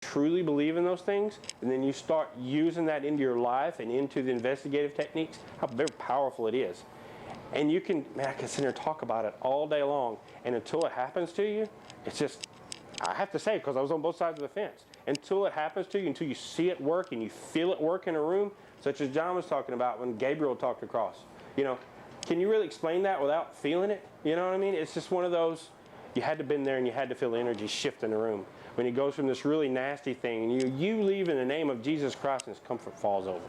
truly believe in those things, and then you start using that into your life and into the investigative techniques, how very powerful it is. And you can, man, I can sit here and talk about it all day long, and until it happens to you, it's just, I have to say, because I was on both sides of the fence, until it happens to you, until you see it work and you feel it work in a room, such as John was talking about when Gabriel talked across. You know, can you really explain that without feeling it? You know what I mean? It's just one of those, you had to been there and you had to feel the energy shift in the room. When he goes from this really nasty thing, and you leave in the name of Jesus Christ and his comfort falls over.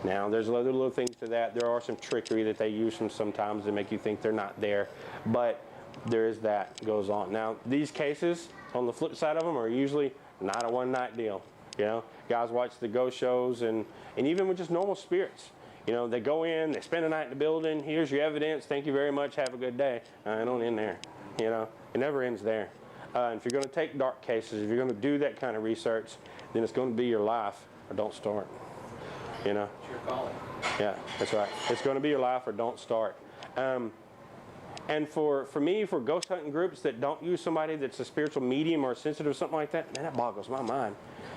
Now, there's other little things to that. There are some trickery that they use sometimes to make you think they're not there. But there is that goes on. Now, these cases, on the flip side of them, are usually not a one-night deal. You know, guys watch the ghost shows, and even with just normal spirits. You know, they go in, they spend a night in the building, here's your evidence, thank you very much, have a good day. I don't end there. You know, it never ends there. If you're going to take dark cases, if you're going to do that kind of research, then it's going to be your life, or don't start. You know? It's your calling. Yeah, that's right. It's going to be your life, or don't start. And for me, for ghost hunting groups that don't use somebody that's a spiritual medium or sensitive or something like that, man, that boggles my mind.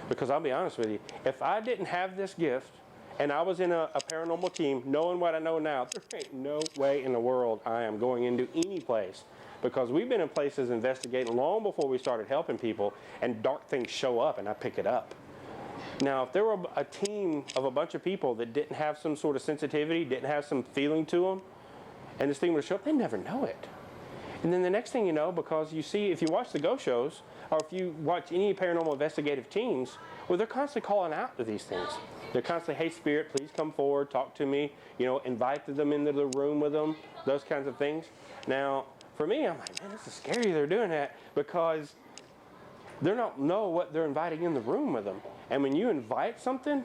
Because I'll be honest with you, if I didn't have this gift, and I was in a paranormal team, knowing what I know now, there ain't no way in the world I am going into any place. Because we've been in places investigating long before we started helping people, and dark things show up and I pick it up. Now, if there were a team of a bunch of people that didn't have some sort of sensitivity, didn't have some feeling to them, and this thing would show up, they'd never know it. And then the next thing you know, because you see, if you watch the ghost shows, or if you watch any paranormal investigative teams, well, they're constantly calling out to these things. They're constantly, hey, spirit, please come forward, talk to me, you know, invite them into the room with them, those kinds of things. Now, for me, I'm like, man, this is scary they're doing that, because they don't know what they're inviting in the room with them. And when you invite something,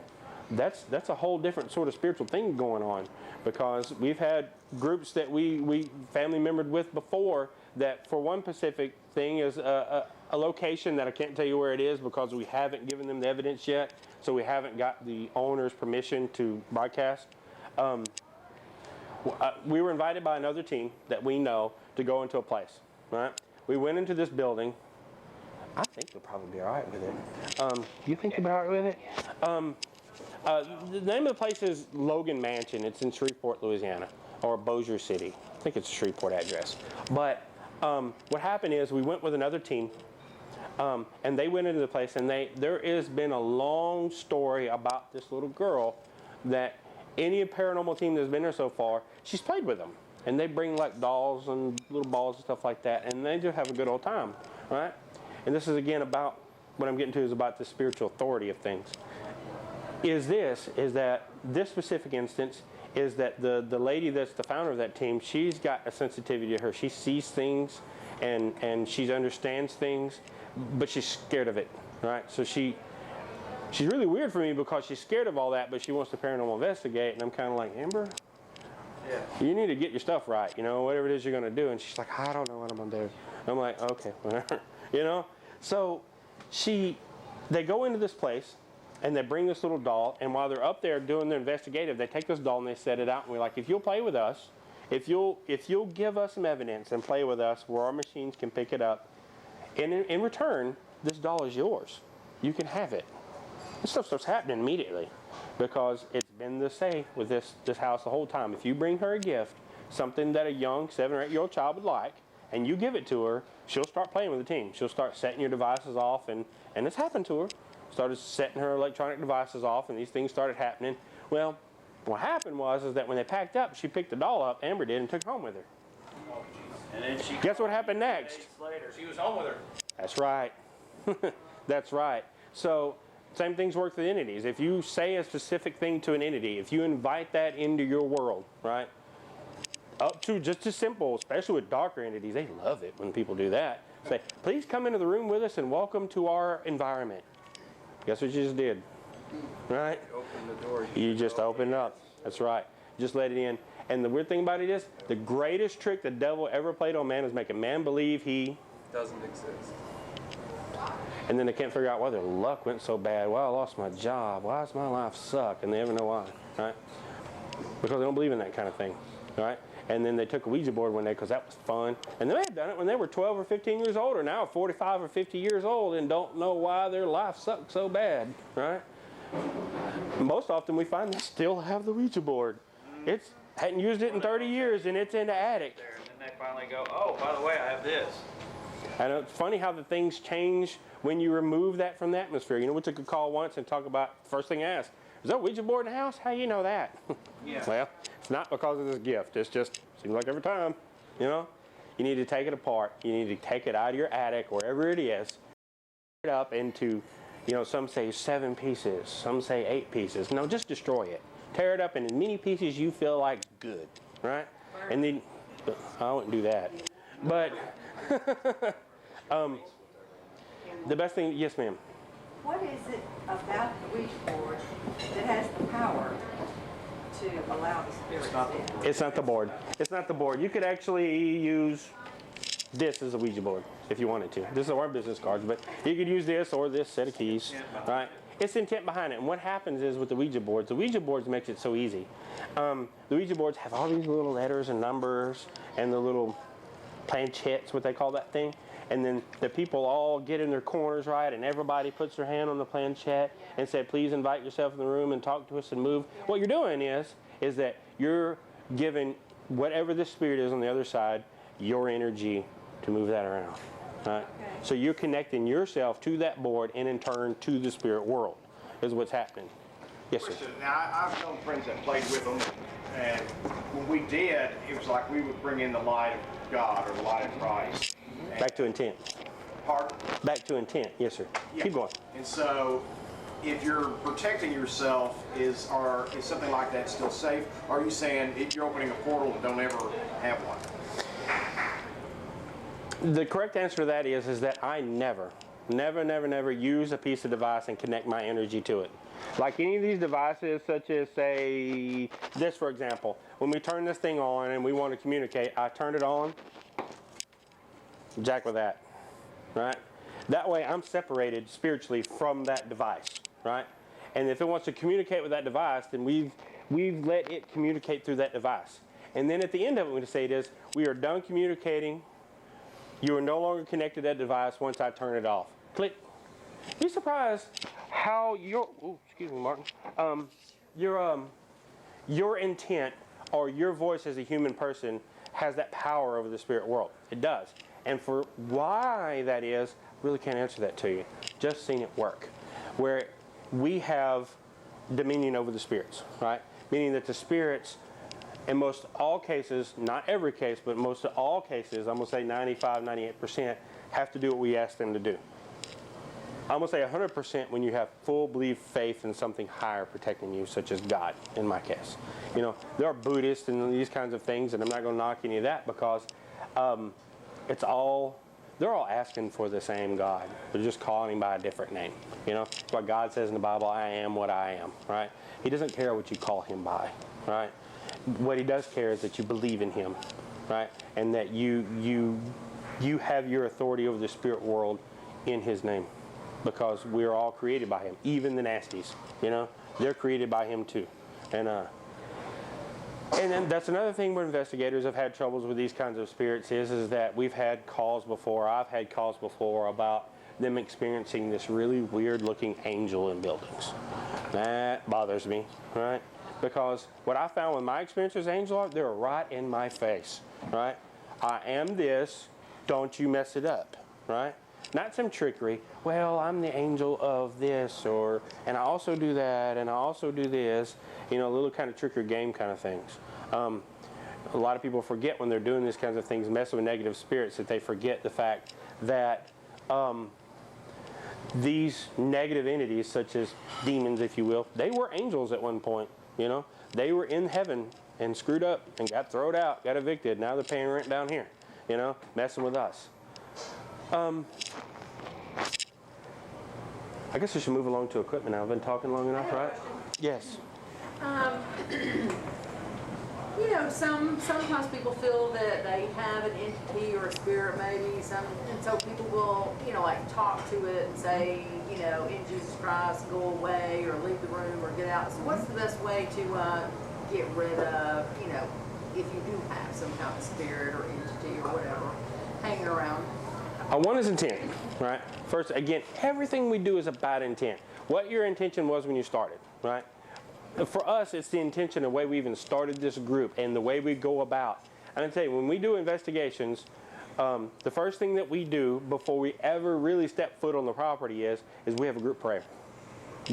that's a whole different sort of spiritual thing going on. Because we've had groups that we family membered with before that for one specific thing is a location that I can't tell you where it is because we haven't given them the evidence yet. So we haven't got the owner's permission to broadcast. We were invited by another team that we know to go into a place, right? We went into this building. I think they'll probably be all right with it. You think they'll be all right with it? The name of the place is Logan Mansion. It's in Shreveport, Louisiana, or Bossier City. I think it's a Shreveport address. But what happened is we went with another team, and they went into the place, and there has been a long story about this little girl that any paranormal team that's been there so far, she's played with them. And they bring like dolls and little balls and stuff like that, and they just have a good old time, right? And this is again about, what I'm getting to is about the spiritual authority of things. Is that this specific instance is that the lady that's the founder of that team, she's got a sensitivity to her. She sees things and she understands things, but she's scared of it, right? So she's really weird for me because she's scared of all that, but she wants to paranormal investigate, and I'm kind of like, Amber, yeah, you need to get your stuff right, you know, whatever it is you're going to do. And she's like, I don't know what I'm going to do. I'm like, okay, whatever, you know. So they go into this place, and they bring this little doll, and while they're up there doing their investigative, they take this doll and they set it out, and we're like, if you'll play with us, if you'll give us some evidence and play with us where our machines can pick it up, and in return, this doll is yours. You can have it. This stuff starts happening immediately because it's been the say with this house the whole time. If you bring her a gift, something that a young 7 or 8 year old child would like, and you give it to her, she'll start playing with the team. She'll start setting your devices off, and it's happened to her. Started setting her electronic devices off, and these things started happening. Well, what happened was that when they packed up, she picked the doll up, Amber did, and took it home with her. Oh, and then she guess what happened next? Days later, she was home with her. That's right. That's right. So same things work with entities. If you say a specific thing to an entity, if you invite that into your world, right? Up to just as simple, especially with darker entities, they love it when people do that. Say, please come into the room with us and welcome to our environment. Guess what you just did? Right? You opened the door. You just opened it up. That's right. Just let it in. And the weird thing about it is, the greatest trick the devil ever played on man is make a man believe he doesn't exist. And then they can't figure out why their luck went so bad. Well, I lost my job. Why does my life suck? And they never know why, right? Because they don't believe in that kind of thing, right? And then they took a Ouija board one day because that was fun. And they had done it when they were 12 or 15 years old, or now 45 or 50 years old and don't know why their life sucks so bad, right? Most often we find they still have the Ouija board. It's hadn't used it in 30 years and it's in the attic. And then they finally go, oh, by the way, I have this. And it's funny how the things change when you remove that from the atmosphere. You know, we took a call once and talked about, first thing I asked, is there a Ouija board in the house? How do you know that? Yeah. Well, it's not because of this gift. It's just, seems like every time, you know. You need to take it apart. You need to take it out of your attic, wherever it is, it up into, you know, some say 7 pieces, some say 8 pieces. No, just destroy it. Tear it up in as many pieces you feel like good, right? And then, I wouldn't do that. But, the best thing, yes ma'am. What is it about the Ouija board that has the power to allow the spirits in? It's not the board. It's not the board. You could actually use this as a Ouija board if you wanted to. This is our business cards, but you could use this or this set of keys, right? It's the intent behind it. And what happens is with the Ouija boards makes it so easy. The Ouija boards have all these little letters and numbers and the little planchettes, what they call that thing. And then the people all get in their corners, right? And everybody puts their hand on the planchette and said, please invite yourself in the room and talk to us and move. What you're doing is that you're giving whatever the spirit is on the other side, your energy to move that around, right? Okay. So you're connecting yourself to that board and in turn to the spirit world is what's happening. Yes, sir. Now, I've known friends that played with them, and when we did, it was like we would bring in the light of God or the light of Christ. Back to intent. Pardon? Back to intent, yes, sir. Yeah. Keep going. And so, if you're protecting yourself, is something like that still safe? Or are you saying if you're opening a portal and don't ever have one? The correct answer to that is that I never use a piece of device and connect my energy to it. Like any of these devices, such as, say, this, for example. When we turn this thing on and we want to communicate, I turn it on, jack with that, right? That way I'm separated spiritually from that device, right? And if it wants to communicate with that device, then we've let it communicate through that device. And then at the end of it, what we say it is, we are done communicating. You are no longer connected to that device once I turn it off. Click. Be surprised how excuse me, Martin. Your intent or your voice as a human person has that power over the spirit world. It does. And for why that is, really can't answer that to you. Just seen it work. Where we have dominion over the spirits, right? Meaning that the spirits, in most all cases, not every case, but most of all cases, I'm going to say 95, 98%, have to do what we ask them to do. I'm going to say 100% when you have full belief, faith in something higher protecting you, such as God, in my case. You know, there are Buddhists and these kinds of things, and I'm not going to knock any of that because they're all asking for the same God. They're just calling him by a different name. You know, it's what God says in the Bible, I am what I am, right? He doesn't care what you call him by, right? What he does care is that you believe in him, right? And that you have your authority over the spirit world in his name. Because we're all created by him, even the nasties, you know, they're created by him too. And then that's another thing where investigators have had troubles with these kinds of spirits is that we've had calls before, I've had calls before about them experiencing this really weird looking angel in buildings. That bothers me, right? Because what I found with my experiences with angels, they're right in my face, right? I am this, don't you mess it up, right? Not some trickery. Well, I'm the angel of this, and I also do that, and I also do this. You know, a little kind of trickery game kind of things. A lot of people forget when they're doing these kinds of things, messing with negative spirits, that they forget the fact that these negative entities, such as demons, if you will, they were angels at one point. You know, they were in heaven and screwed up and got thrown out, got evicted. Now they're paying rent down here. You know, messing with us. I guess I should move along to equipment now. I've been talking long enough, right? Yes. You know, sometimes people feel that they have an entity or a spirit maybe, and so people will, you know, like talk to it and say, you know, in Jesus Christ, go away or leave the room or get out. So what's the best way to get rid of, you know, if you do have some kind of spirit or entity or whatever hanging around? One is intent, right? First, again, everything we do is about intent. What your intention was when you started, right? For us, it's the intention, the way we even started this group and the way we go about. And I tell you, when we do investigations, the first thing that we do before we ever really step foot on the property is we have a group prayer.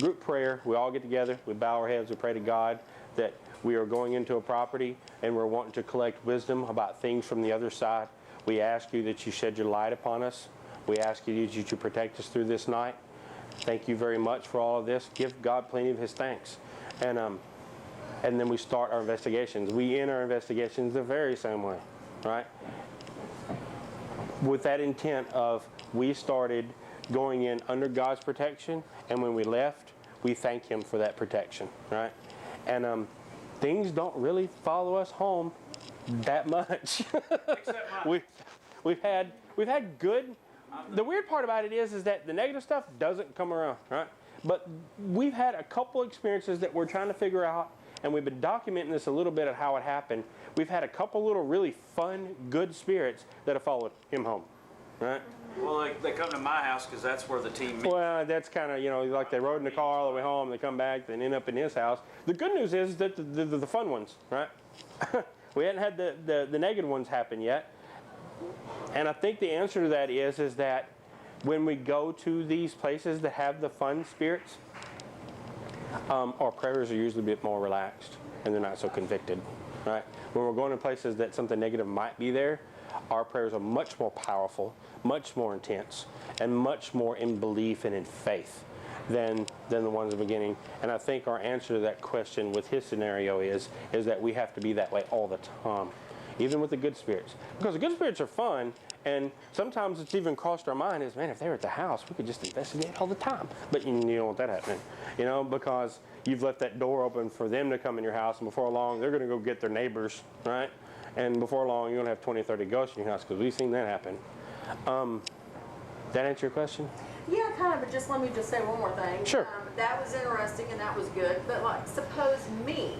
Group prayer, we all get together, we bow our heads, we pray to God that we are going into a property and we're wanting to collect wisdom about things from the other side. We ask you that you shed your light upon us. We ask you that you protect us through this night. Thank you very much for all of this. Give God plenty of his thanks. And then we start our investigations. We end our investigations the very same way, right? With that intent of we started going in under God's protection, and when we left, we thank him for that protection, right? And things don't really follow us home that much. we've had good. The weird part about it is that the negative stuff doesn't come around, right? But we've had a couple experiences that we're trying to figure out, and we've been documenting this a little bit of how it happened. We've had a couple little really fun, good spirits that have followed him home, right? Well, they come to my house because that's where the team meets. Well, that's kind of, like they rode in the car all the way home, they come back, they end up in his house. The good news is that the fun ones, right? We hadn't had the negative ones happen yet. And I think the answer to that is that when we go to these places that have the fun spirits, our prayers are usually a bit more relaxed and they're not so convicted, right? When we're going to places that something negative might be there, our prayers are much more powerful, much more intense, and much more in belief and in faith than the ones at the beginning. And I think our answer to that question with his scenario is that we have to be that way all the time, even with the good spirits. Because the good spirits are fun, and sometimes it's even crossed our mind is, man, if they were at the house, we could just investigate all the time. But you don't want that happening, because you've left that door open for them to come in your house, and before long, they're going to go get their neighbors, right? And before long, you're going to have 20 or 30 ghosts in your house, because we've seen that happen. That answer your question? Yeah, kind of, but let me say one more thing. Sure. That was interesting and that was good, but suppose me,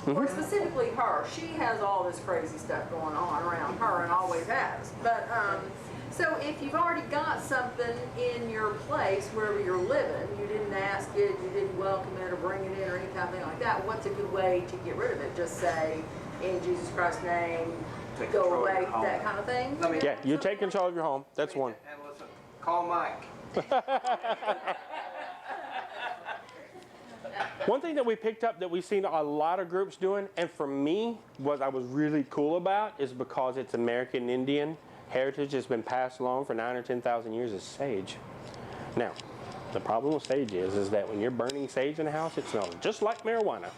or specifically her, she has all this crazy stuff going on around her and always has. But, so if you've already got something in your place, wherever you're living, you didn't ask it, you didn't welcome it or bring it in or any kind of thing like that, what's a good way to get rid of it? Just say, in Jesus Christ's name, go away, that kind of thing? Yeah, you take control of your home. That's one. And listen, call Mike. One thing that we picked up that we've seen a lot of groups doing, and for me, what I was really cool about is because it's American Indian heritage has been passed along for 9,000 or 10,000 years is sage. Now, the problem with sage is that when you're burning sage in a house, it smells just like marijuana.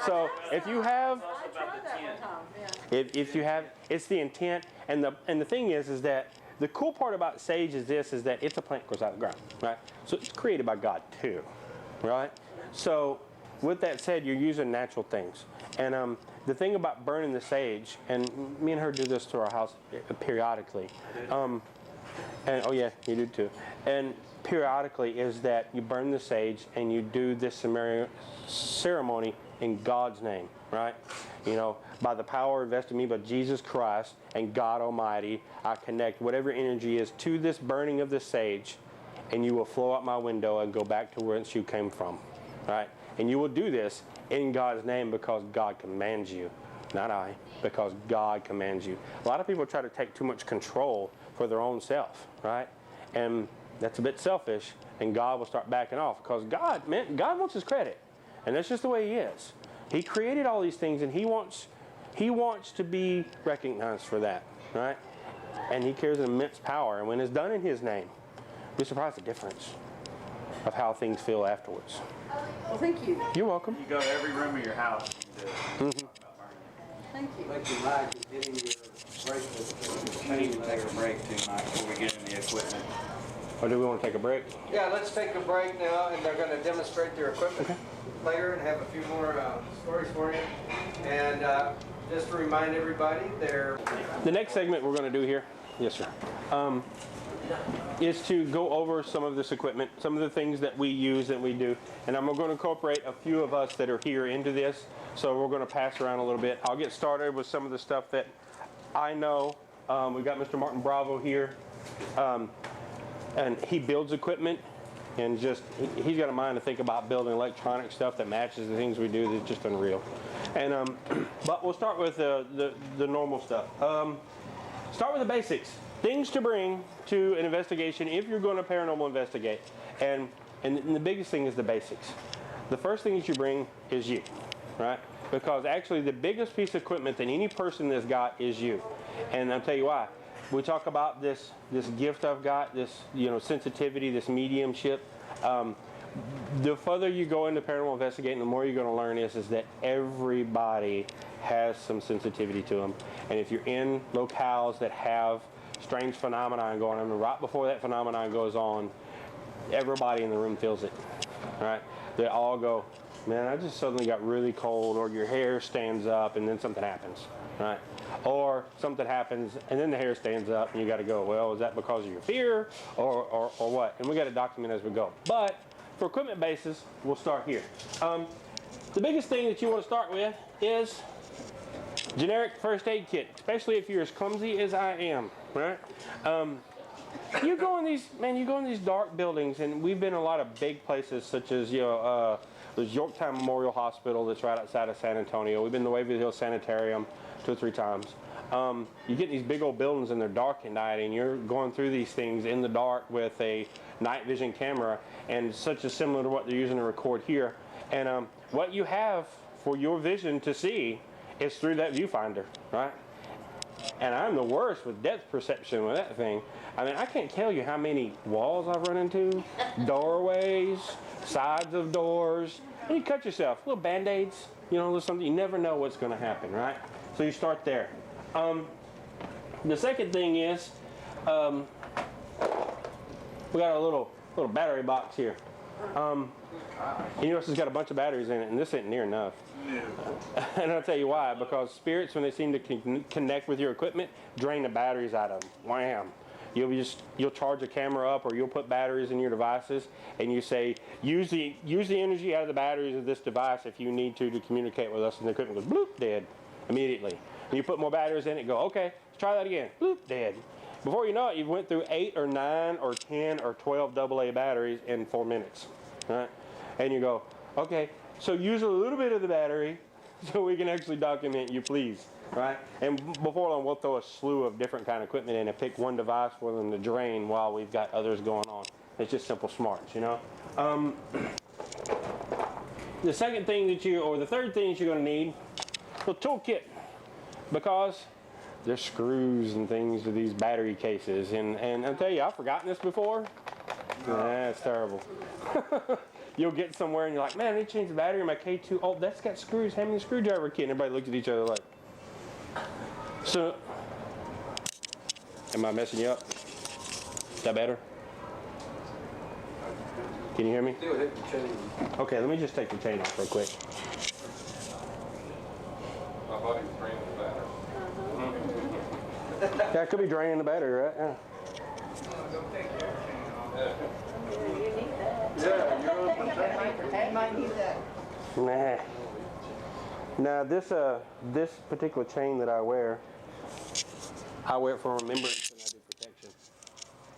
So if you have, I tried that one time, yeah. if you have, it's the intent, and the thing is that the cool part about sage is that it's a plant that grows out of the ground, right? So it's created by God too, right? So with that said, you're using natural things. And the thing about burning the sage, and me and her do this to our house periodically, and oh yeah, you do too. And periodically is that you burn the sage and you do this ceremony in God's name, right? By the power invested in me by Jesus Christ and God Almighty, I connect whatever energy is to this burning of the sage, and you will flow out my window and go back to whence you came from, right? And you will do this in God's name because God commands you, not I, because God commands you. A lot of people try to take too much control for their own self, right? And that's a bit selfish, and God will start backing off because God wants his credit, and that's just the way he is. He created all these things, and he wants to be recognized for that, right? And he carries an immense power, and when it's done in his name, be surprised at the difference of how things feel afterwards. Well, thank you. You're welcome. You go to every room of your house. Thank you. Thank you, Mike, for getting your break. We need to take a break too, Mike, before we get in the equipment. Or do we want to take a break? Yeah, let's take a break now, and they're going to demonstrate their equipment later and have a few more stories for you. And just to remind everybody, The next segment we're going to do here, yes sir, is to go over some of this equipment, some of the things that we use and we do. And I'm going to incorporate a few of us that are here into this. So we're going to pass around a little bit. I'll get started with some of the stuff that I know. We've got Mr. Martin Bravo here. And he builds equipment. And he's got a mind to think about building electronic stuff that matches the things we do. That's just unreal. And but we'll start with the normal stuff. Start with the basics. Things to bring to an investigation if you're going to paranormal investigate. And the biggest thing is the basics. The first thing that you bring is you, right? Because actually the biggest piece of equipment that any person has got is you. And I'll tell you why. We talk about this gift I've got, this sensitivity, this mediumship. The further you go into paranormal investigating, the more you're going to learn is that everybody has some sensitivity to them. And if you're in locales that have strange phenomenon going on, and right before that phenomenon goes on, everybody in the room feels it, right? They all go, man, I just suddenly got really cold, or your hair stands up and then something happens, right? Or something happens and then the hair stands up and you got to go, well, is that because of your fear or what? And we got to document as we go. But for equipment basis, we'll start here. The biggest thing that you want to start with is generic first aid kit, especially if you're as clumsy as I am, right? You go in these dark buildings, and we've been in a lot of big places such as there's Yorktown Memorial Hospital that's right outside of San Antonio. We've been to Waverly Hills Sanitarium 2 or 3 times. You get these big old buildings and they're dark at night, and you're going through these things in the dark with a night vision camera, and such as similar to what they're using to record here. And what you have for your vision to see is through that viewfinder, right? And I'm the worst with depth perception with that thing. I mean, I can't tell you how many walls I've run into, doorways, sides of doors, and you cut yourself. Little Band-Aids, something. You never know what's going to happen, right? So you start there. The second thing is, we got a little battery box here. This has got a bunch of batteries in it, and this ain't near enough. And I'll tell you why. Because spirits, when they seem to connect with your equipment, drain the batteries out of them. Wham! You'll charge a camera up, or you'll put batteries in your devices, and you say, use the energy out of the batteries of this device if you need to communicate with us, and the equipment goes bloop, dead immediately. And you put more batteries in it, go, okay, let's try that again, bloop, dead. Before you know it, you've went through 8 or 9 or 10 or 12 AA batteries in 4 minutes, right? And you go, okay, so use a little bit of the battery so we can actually document you, please, right? And before long, we'll throw a slew of different kind of equipment in and pick one device for them to drain while we've got others going on. It's just simple smarts, The second thing the third thing that you're going to need, a toolkit, because there's screws and things to these battery cases, and I'll tell you, I've forgotten this before. That's terrible. You'll get somewhere and you're like, man, they changed the battery in my K2. Oh, that's got screws. Hand me the screwdriver kit. And everybody looks at each other like, so, am I messing you up? Is that better? Can you hear me? Okay, let me just take the chain off real quick. My body's draining the battery. Yeah, it could be draining the battery, right? Yeah. Nah. Now this particular chain that I wear it for remembrance, and I do protection.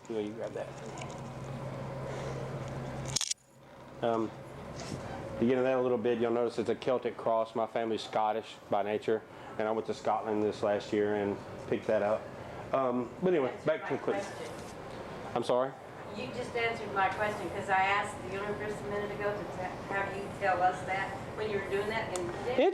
You grab that. You get into that a little bit, you'll notice it's a Celtic cross. My family's Scottish by nature, and I went to Scotland this last year and picked that up. But anyway, back to the clip. I'm sorry? You just answered my question, because I asked the universe a minute ago to have you tell us that when you were doing that. And